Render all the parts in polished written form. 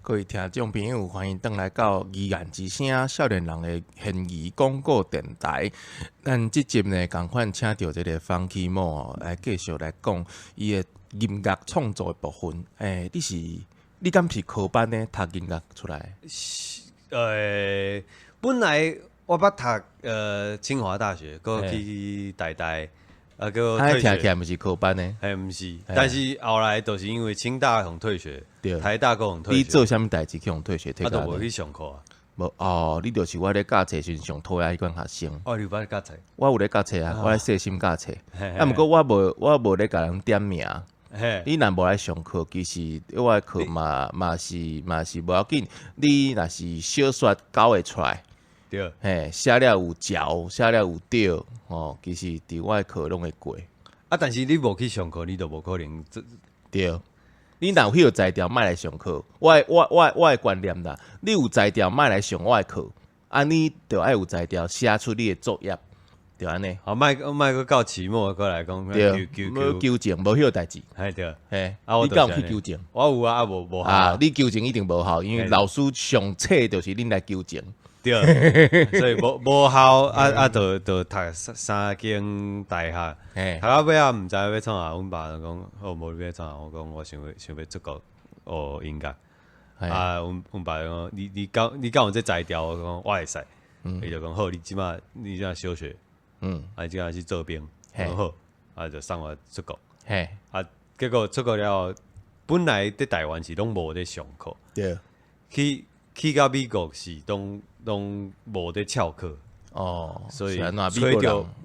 各位听众朋友，欢迎登来到《疑眼之声》少年人的现疑广告电台。咱这集呢，共款请到这个方启某来继续来讲伊的音乐创作的部分。你敢是科班呢？读音乐出来？本来我捌读清华大学，搁去台大，搁退听起学。来不是科班呢？毋是，但是后来就是因为清大互退学，对，台大搁互退学，你做啥物代志去互退学退到？我都无去上课啊。无哦，你就是我咧教册时上讨厌迄款学生。哦，你有捌教册？我有咧教册啊，我咧细心教册。嘿啊，毋过我无咧甲人点名。嘿，你若无来上课，其实我的课嘛是无要紧。你若是小说教会出来，对，嘿，写了有嚼，写了有对，哦，其实伫我的课拢会过。啊，但是你无去上课，你就无可能对，你若有迄个才调，莫来上课。我的观念啦，你有才调，莫来上我的课。啊，你着爱有才调，写出你的作业，就安尼。好，莫搁到期末过来讲，对，无纠正，无迄个代志。嘿对，嘿，啊我你敢有去纠正？我有啊，无啊，你纠正一定无效，因为老师上册就是恁来纠正。对，所以无效就读三间大学，读到尾啊，毋知要创啥，阮爸就讲，好无要创啥，我讲我想要出国学音乐，啊，阮爸就讲，你敢有这才调？我讲我会使，伊就讲好，你即马小学，啊，即马去做兵，讲好，啊，就送我出国，啊，结果出国了，本来伫台湾是拢无咧上课，对，去到美国是拢无得翘课哦，所以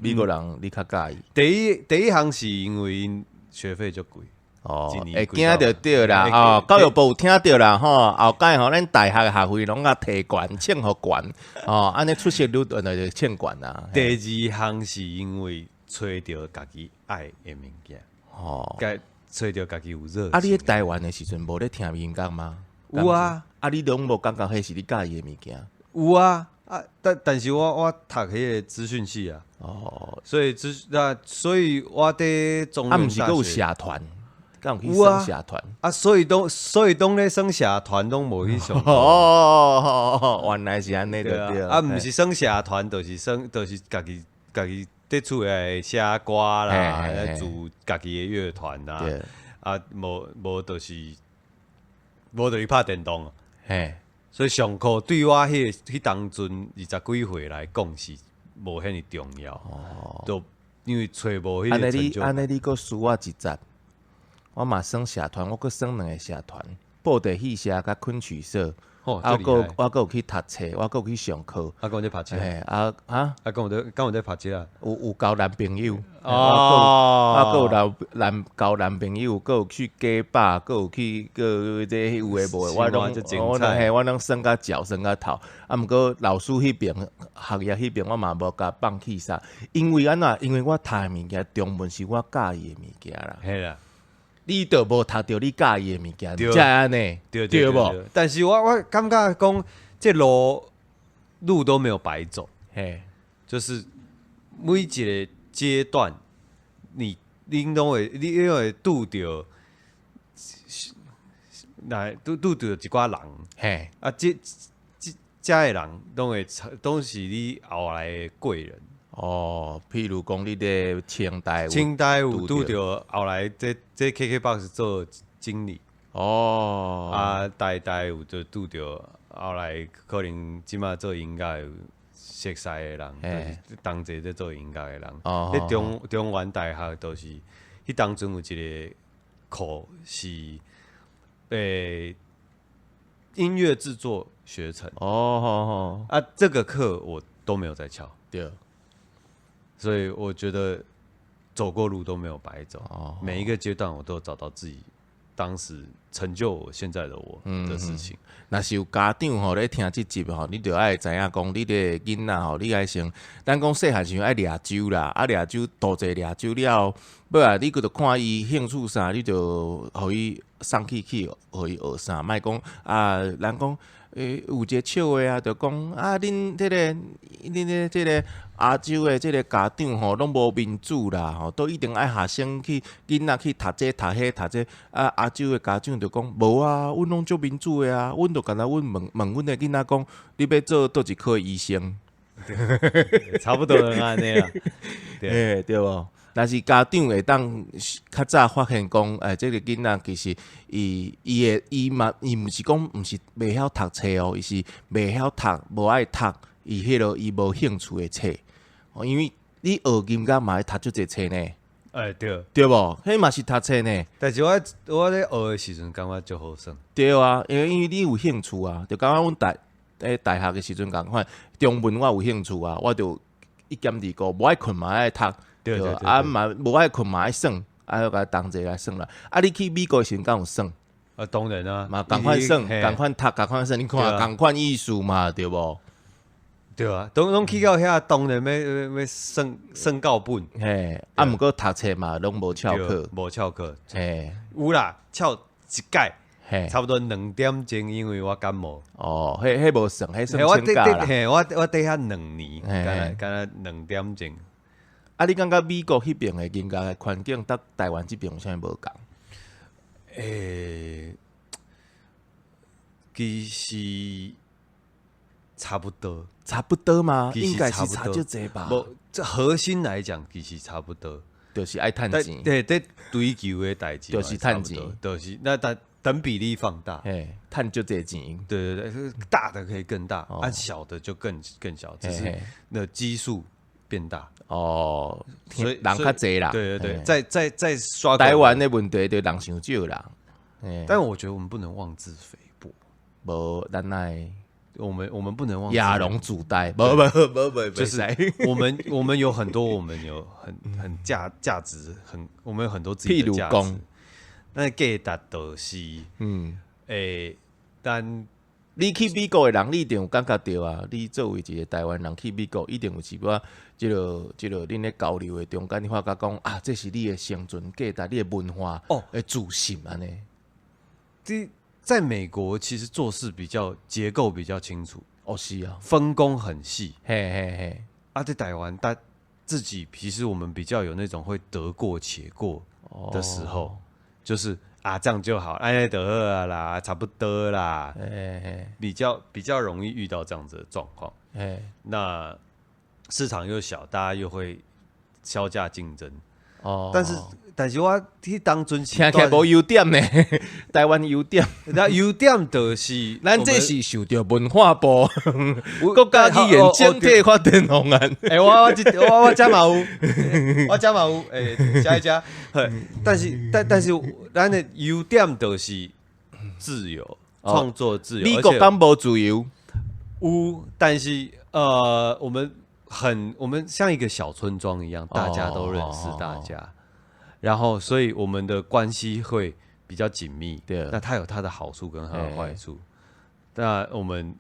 美国人你较介意。第一项是因为因学费足贵哦，一年会惊着对啦，哦，教育部有听着啦，吼，后盖吼，咱大学的学费拢甲提悬，请互悬，哦，安尼出席率就请悬啦。第二项是因为找着家己爱的物件，哦，找着家己有热情。啊，你喺台湾的时阵无咧听音乐吗？有啊，啊，你拢无感觉迄是你介意的物件？有啊，但是我读迄个资讯系啊，哦，所以我伫中啊，原毋是佫有大学社团，敢有去升社团？啊，所以拢咧升社团拢无去上课。哦，原来是安尼就对啊，毋是升社团，就是家己伫厝内写歌啦，组家己的乐团啦，啊，无就是拍电动。嘿，所以上课对我迄当阵20几岁来讲是无遐尼重要。哦，就因为找无迄个成就感。安尼你佫输我一节，我嘛升社团，我佫升2个社团，布袋戏社甲昆曲社。哦，我佫有去读册，我佫有去上课。啊，讲在拍车。嘿，讲有在拍车啊？有交男朋友。哦，我佫有交男朋友，佫有去假把，佫有去这有诶无诶，我拢升甲脚，升甲头。啊，毋过老师迄边学业迄边，我嘛无甲放弃啥，因为安怎？因为我读诶物件，中文是我介意诶物件啦。嘿啦。你都无读到你介意的物件，才安尼，对无？但是我感觉讲，这路都没有白走，嘿，就是每一个阶段，你拢会拄着，来拄着一寡人，嘿，啊，这的人都是你后来的贵人。哦，譬如讲，你伫清代有拄着后来这 KKBOX 做经理哦，啊，大有就拄着后来可能即马做音乐有熟悉的人，就是同齐在做音乐的人。喺中原大学都是，迄当阵有一个课是音乐制作学程。哦，啊，这个课我都没有在翘。对。所以我觉得走过路都没有白走，每一个阶段我都有找到自己当时成就我现在的我的事情。若是有家长吼咧听这集吼，你就爱知影讲，你的囡仔吼，你爱先，咱讲细汉时爱掠酒啦，啊掠酒，多济掠酒了，尾啊，你佫着看伊兴趣啥，你就互伊送去，互伊学啥，莫讲啊，人讲。有一个笑话啊，就讲啊，恁这个亚洲的这个家长吼，拢无民主啦，吼，都一定爱学生去囡仔去读这读迄读这啊，亚洲的家长就讲无啊，阮拢足民主的啊，阮就干那问阮的囡仔讲，你要做倒一科医生，差不多安尼啦，对对无？但是家长会当较早发现讲，这个囡仔其实伊毋是讲毋是袂晓读册哦，伊是袂晓读，无爱读，伊无兴趣的册，因为你学音乐嘛爱读足侪册呢。对，对无？迄嘛是读册呢。但是我咧学的时阵感觉足好耍。对啊，因为你有兴趣啊，就感觉阮大学的时阵共款，中文我有兴趣啊，我就1兼2个，无爱困嘛爱读。对啊，嘛无爱困嘛爱耍，要甲同齐来耍啦。啊，你去美国时敢有耍？当然啊，嘛共款耍，共款读，共款耍，你看共款意思嘛，对无？对啊，拢去到遐，当然要算到本。嘿，毋过读册嘛，拢无翘课，无翘课。嘿，有啦，翘一届，嘿，差不多2点钟，因为我感冒。哦，迄无算，迄算请假啦。我伫遐2年，干那2点钟。啊，你感觉美国迄边的音乐的环境，甲台湾这边有啥无共？其实差不多。差不多吗？应该是差就这吧。无，这核心来讲，其实差不多。就是爱趁钱。对，追求的代志。就是趁钱。就是那等比例放大。趁就这钱。对，大的可以更大，小的就更小，只是那基数变大。哦，所以人较济啦。对，再刷台湾的问题就人伤少啦。但我觉得我们不能妄自菲薄。无，咱来。我们不能忘记亚龙主代，不，就是我们有很多，我们有很价值，我们有很多自己的价值。但给达都是，但你去美国的人，你一定有感觉到啊。你作为一个台湾人去美国，一定有是我即个恁咧交流的中间，你发觉讲啊，这是你的生存价值，你的文化的自信安尼。在美国，其实做事结构比较清楚，是啊，分工很细，嘿。在台湾，自己其实我们比较有那种会得过且过的时候，就是这样就好，哎得了啦，差不多啦，比较容易遇到这样子的状况。那市场又小，大家又会削价竞争。但是我去当阵听起来无优点呢，台湾优点，那优点就是咱这是受到文化部国家语言整体发展方案。我家嘛有，加一加。但是咱的优点就是自由，创作自由。美国敢无自由？有，但是我们像一个小村庄一样，大家都认识大家。然后，所以我们的关系会比较紧密。对，那它有它的好处跟它的坏处。那我们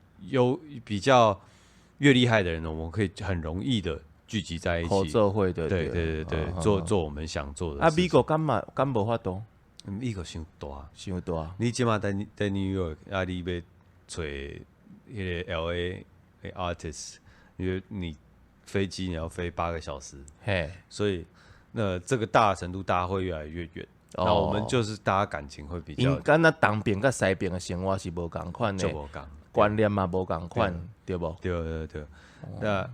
比较越厉害的人，我们可以很容易的聚集在一起，合作会的。对，做我们想做的事情。美国敢无法度？美国伤大。你即马在 New York， 你要找迄个 LA 的 artist， 因为你飞机你要飞8个小时，所以。那这个大的程度，大家会越来越远。那我们就是大家感情会比较。敢那东边甲西边的生活是无共款的，观念嘛无共款，对不？对。那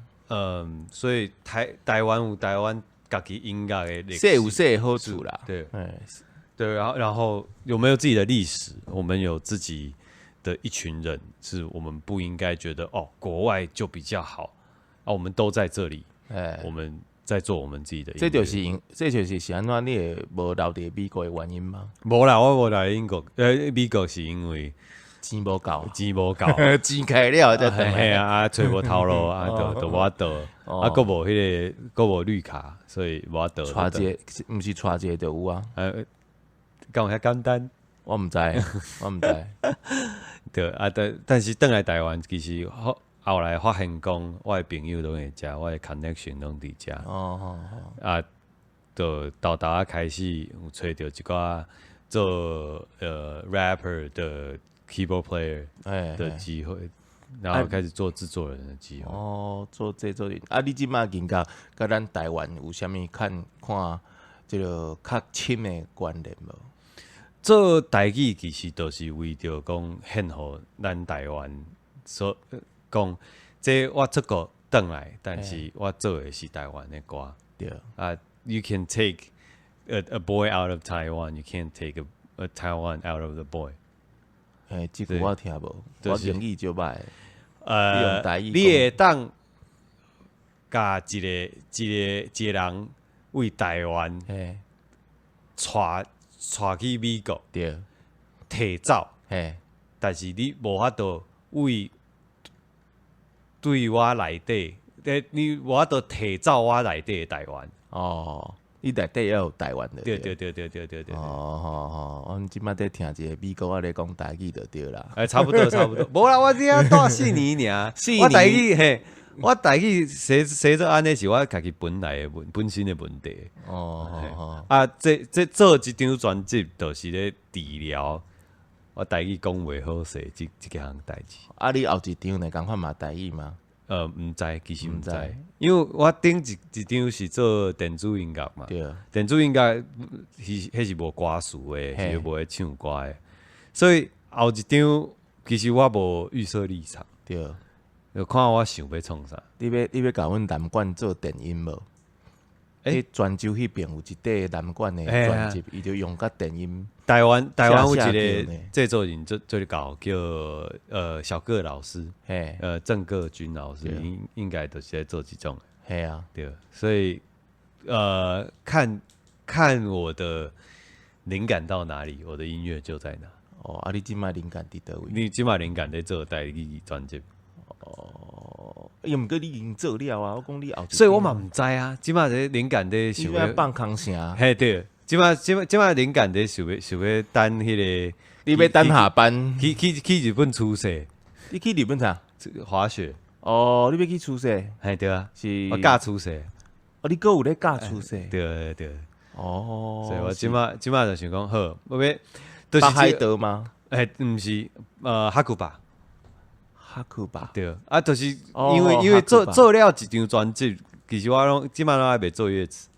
所以台湾有台湾家己音乐的历史，有的好处啦。对，然后有没有自己的历史？我们有自己的一群人，是我们不应该觉得国外就比较好我们都在这里，我们。在做我们自己的音乐，这就是安怎你会无留伫美国的原因吗？无啦，我无来英国，美国是因为钱无够，钱开了才等找无头路就无倒，佫无迄个，佫无绿卡，所以无倒。带一个，毋是带一个就有啊？敢有遐简单？我毋知。对但是转来台湾其实后来发现讲，我的朋友拢会遮，我的 connection 拢伫遮。就到达开始有找到一寡做rapper 的 keyboard player 的机会，然后开始做制作人的机会。做制作人。你即马音乐甲咱台湾有啥物看这个较深的关联无？做台语其实就是为着讲献互咱台湾所讲，这我出国转来，但是我做的是台湾的歌。对啊，you can take a boy out of Taiwan, you can't take a Taiwan out of the boy。这句我听无，我英语就歹。你会当甲一个人为台湾带去美国，对，摕走，但是你无法度为对我内底，你无法度摕走我内底的台湾。哦，你内底要有台湾的。对。哦，阮即摆在听一个美国仔咧讲台语就对啦。差不多。无啦，我只带4年尔。我台语我台语写做安尼是我家己本身的问题。这做一张专辑，就是咧治疗我台语讲袂好势即项代志。你后一张呢？共款嘛台语吗？毋知，其实毋知，因为我顶一张是做电子音乐嘛。对。电子音乐迄是无歌词的，是无会唱歌的，所以后一张其实我无预设立场。对。就看我想要创啥。你要甲阮南管做电音无？泉州迄边有一块南管的专辑，伊就用甲电音。台湾有一个制作人最搞叫小个老师，郑个军老师，应该都是在做这种。嘿啊，对，所以看我的灵感到哪里，我的音乐就在哪。哦，你即摆灵感伫倒位？你即摆灵感在做台语专辑。毋过你已经做了啊！我讲你后，所以我嘛毋知啊。即摆这灵感在想要放空声。嘿对，即摆灵感在想要等迄个。你要等下班去日本出世？你去日本啥？滑雪。哦，你要去出世？嘿对啊，是我教出世。你阁有咧教出世？对。哦，所以我即摆就想讲，好，我要北海道吗？毋是，哈库巴。哈库巴对啊，就是因为做了一张专辑，其实我拢即摆拢还袂做乐词。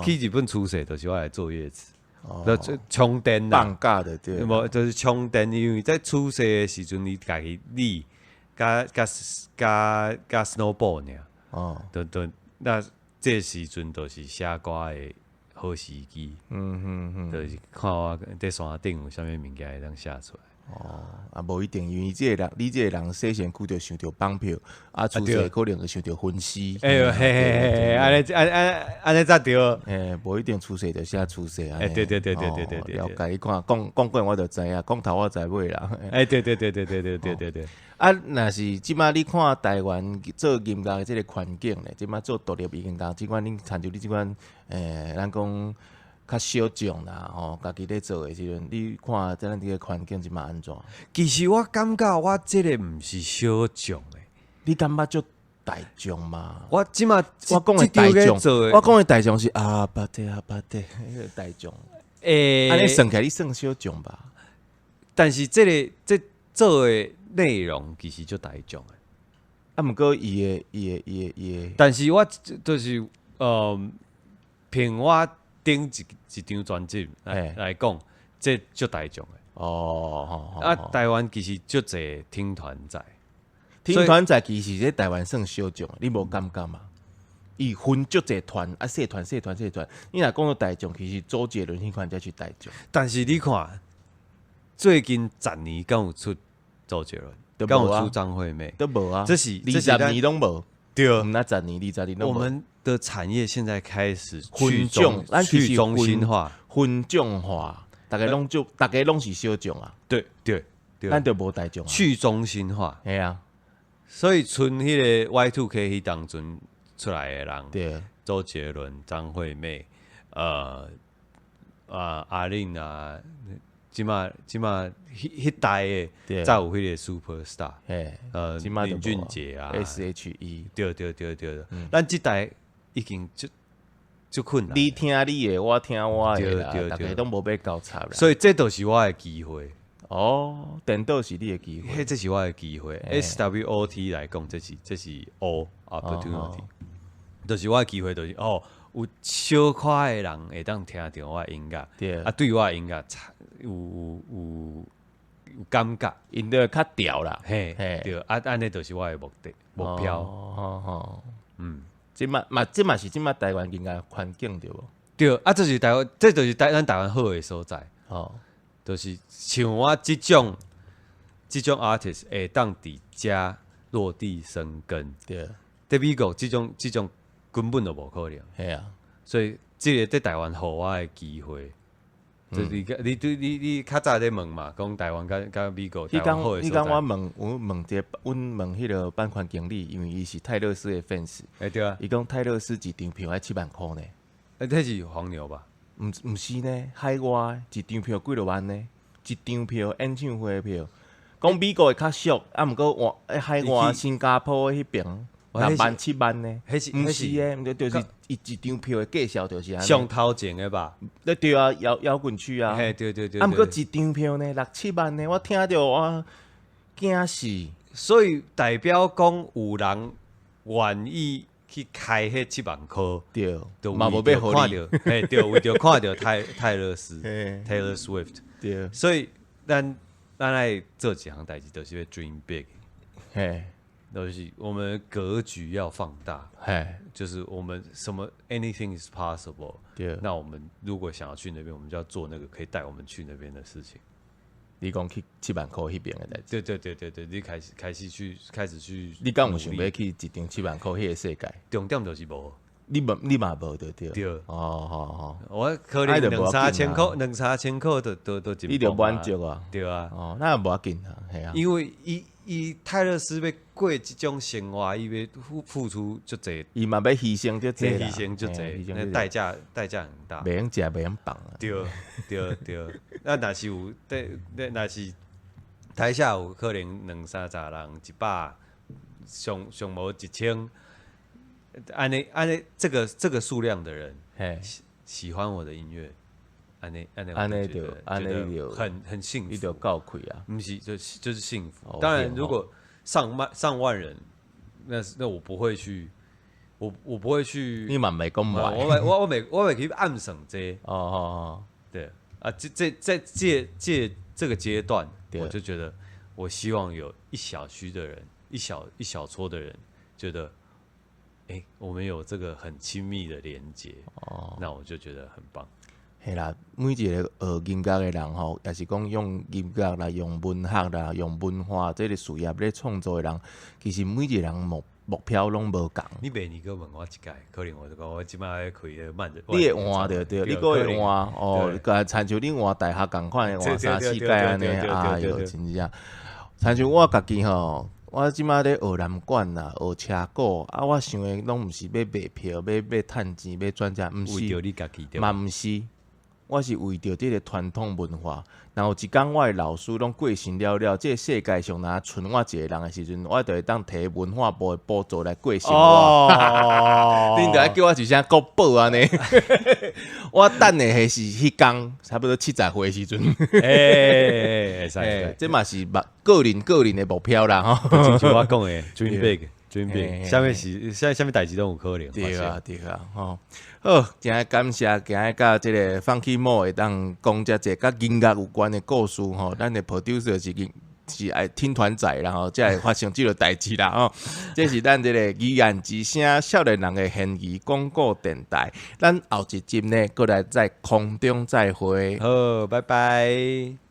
去日本出世，就是我来做乐词，充电啦。放假的对。无就是充电，因为在出世的时阵，你家己加 snowball 尔。那这时阵就是写歌的好时机。就是看我在山顶有啥物物件会当写出来。无一定，因为你这个人细身躯就想着绑票，出世可能就想着分尸。安尼才对。无一定出世就写出世啊。对。了解你看，讲过我就知影，讲头我知尾啦。对。若是即摆你看台湾做音乐的这个环境咧，即摆做独立音乐，即款恁参照你即款咱讲。较小众啦，家己咧做的时阵，你看咱这个环境即嘛安怎？其实我感觉我这个毋是小众的，你感觉足大众嘛？我即嘛我讲的大众，我讲的大众是巴蒂，迄个大众。安尼算起来你算小众吧？但是这做的内容其实足大众的。毋过伊的，但是我就是凭我。顶一张专辑来讲，这足大众的。台湾其实足侪听团仔，听团仔其实在台湾算小众，你无感觉吗？伊分足侪团，细团。你若讲到大众，其实周杰伦迄款才是大众。但是你看，最近10年敢有出周杰伦，敢有出张惠妹，都无啊。这是20年拢无。对，那10年、20年拢无。我们的产业现在开始去中心化、分众化，大家拢是小众啊。对，咱就无大众啊。去中心化，系啊。所以剩迄个 Y2K 迄当阵出来的人，对，周杰伦、张惠妹，阿玲啊，即马迄代的，才有迄个 super star，林俊杰啊 ，S.H.E， 对，咱即代已经就困难。你听你的，我听我的啦，大家都无要交叉啦。所以这都是我的机会。电脑是你的机会，这是我的机会。SWOT 来讲，这是 opportunity，就是我的机会，就是有小可的人会当听到我的音乐，对啊，对我的音乐有感觉，因就会较调啦。嘿，对，啊，安尼就是我的目标。即嘛是即马台湾音乐环境对无？对，啊，这就是咱台湾好的所在。就是像我即种 artist 会当伫遮落地生根。对，在美国即种根本就无可能。系啊，所以即个在台湾互我的机会。就是你较早咧问嘛，讲台湾甲美国台湾好的所在。你讲我问一个，阮问迄个版权经理，因为伊是泰勒斯的 fans。对啊。伊讲泰勒斯一张票要7万箍呢。这是黄牛吧？毋是呢，海外一张票几落万呢？一张票演唱会的票，讲美国的较俗，啊，毋过海外新加坡迄边6万7万呢？毋是诶，就是一张票的计数就是安尼。上头前的吧？对啊，摇滚区啊。嘿，对。啊，毋过一张票呢6、7万呢，我听着我惊死。所以代表讲有人愿意去开迄7万箍，对，嘛无要看到，嘿，对，为着看到泰勒斯 Taylor Swift， 对，所以咱来做几项代志，就是要 dream big， 嘿，就是我们格局要放大，嘿，就是我们什么 anything is possible， 对，那我们如果想要去那边，我们就要做那个可以带我们去那边的事情。你讲去7万箍迄边的代志，对，你开始去，你敢有想要去一张7万箍迄个世界？重点就是无，你嘛无对。对，我可能2、3千块，2、3千块都你着满足啊，对啊，那也无要紧啊，系啊，因为伊泰勒斯要过即种生活，伊要付出足济，伊嘛要牺牲足济啦，牺牲足济，那代价很大，袂用食袂用放啊，对，那若是有，若是台下有可能2、30人100，上无1000，安尼这个数量的人喜欢我的音乐，安尼就很幸福，你就够亏啊，不是就是幸福。当然，如果上万人，那我不会去，我不会去。你嘛袂讲买，我袂去暗算这。对啊，在这个阶段，我就觉得，我希望有一小区的人，一小撮的人，觉得，我们有这个很亲密的连接，那我就觉得很棒。嘿啦，每一个学音乐的人吼，也是讲用音乐啦、用文学啦、用文化这个事业咧创作的人，其实每一个人目标拢无共。你明年个问我一届，可能我就讲我即摆要开个慢热。你会换对，你个会换哦，亲像你换大学共款的换3、4届安尼，哎哟，真正。亲像我家己吼，我即摆咧学南管啦，学车鼓啊，我想的拢毋是要卖票、要趁钱、要赚钱，毋是，为着你家己嘛毋是。我是为着即个传统文化，然后一天我的老师拢过身了，即个世界上若剩我一个人的时阵，我就会当摕文化部的补助来过生活。恁就爱叫我一声国宝安尼，我等的迄是迄天差不多70岁的时阵。这嘛是个人的目标啦吼。就像我讲的 ，dream big，dream big， 啥物代志都有可能。对啊，吼。好，真系感谢今日甲即个Funky Mo会当讲遮济甲音乐有关的故事吼，咱的 producer 是爱听团仔啦吼，才会发生即个代志啦吼。这是咱即个语言之声少年人的现语广告电台，咱后一集呢，过来在空中再会。好，拜拜。